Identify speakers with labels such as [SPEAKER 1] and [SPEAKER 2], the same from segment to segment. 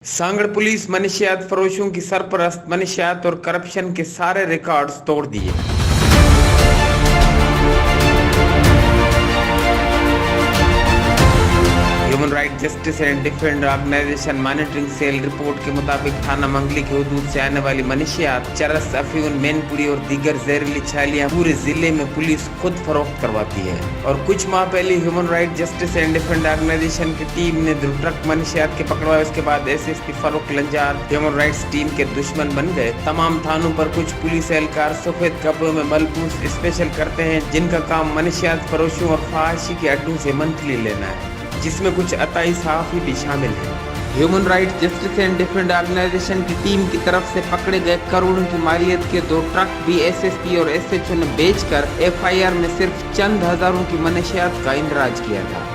[SPEAKER 1] Sanghar police मनशियात फरोशों की सरपरस्त मनशियात और corruption के सारे रिकॉर्ड्स तोड़ दिए। Human right justice and defence organisation monitoring cell report के मुताबिक थाना मंगली के हदूद से आने वाली मनशियात चरस, अफीम, मैनपुरी और दीगर जहरीली छालियां पूरे जिले में पुलिस खुद फरोख्त करवाती है। और कुछ माह पहले human right justice and defence organisation की टीम ने दुर्ट्रक मनशियात के पकड़वाए। उसके बाद SSP Farooq Lanjar human rights team के दुश्मन बन गए। तमाम थानों पर कुछ पुलिस एहलकार सफेद कपड़ों में मलबूस स्पेशल करते हैं, जिनका काम मनशियात फरोशों और फहाशी के अड्डों से मंथली लेना है, जिसमें कुछ अताई सहाफ़ी भी शामिल हैं। Human right justice and defence organisation की टीम की तरफ से पकड़े गए करोड़ों की मालियत के 2 ट्रक भी एसएसपी और एसएचओ ने बेचकर एफआईआर में सिर्फ चंद हजारों की मनशियात का इंदराज किया था।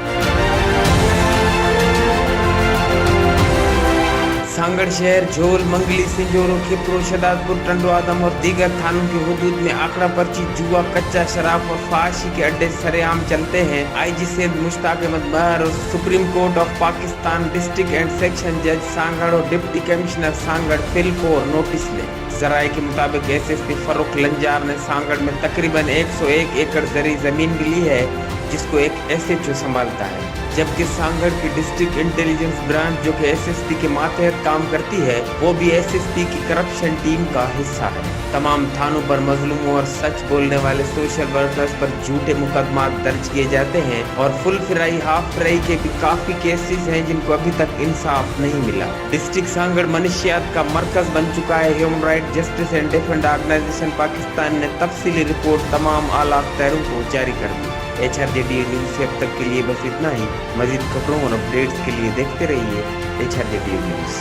[SPEAKER 1] सांगड़ शहर, झोल, मंगली, सिंजोरो, खिपरो, शदादपुर, टंडो आदम और दीगर थानों की हुदूद में आंकड़ा पर्ची, जुआ, कच्चा शराब और फहाशी के अड्डे सरेआम चलते हैं। आईजी सिंध मुश्ताक अहमद महर और supreme court of Pakistan district and section जज सांगड़ और डिप्टी कमिश्नर सांगड़ फिल-4 नोटिस ले। जराये के मुताबिक एसएसपी फारूक लंजार ने सांगड़ में तकरीबन 101 एकड़ जरी जमीन भी ली है, जिसको एक एसएचओ संभालता है, जबकि सांगड़ की डिस्ट्रिक्ट इंटेलिजेंस ब्रांच जो कि एसएसपी के मातहत काम करती है, वो भी एसएसपी की करप्शन टीम का हिस्सा है। तमाम थानों पर मजलूमों और सच बोलने वाले सोशल वर्कर्स पर झूठे मुकदमा दर्ज किए जाते हैं और फुल फ्राई, हाफ फ्राई के भी काफी केसेस हैं जिनको अभी तक इंसाफ नहीं मिला। डिस्ट्रिक्ट सांगड़ मनशियात का मरकज बन चुका है। Human right justice and defence organisation Pakistan ने तफसीली रिपोर्ट तमाम आला अख्तियारों को जारी कर दी। HRJD न्यूज से अब तक के लिए बस इतना ही। मजीद खबरों और अपडेट्स के लिए देखते रहिए HRJD न्यूज।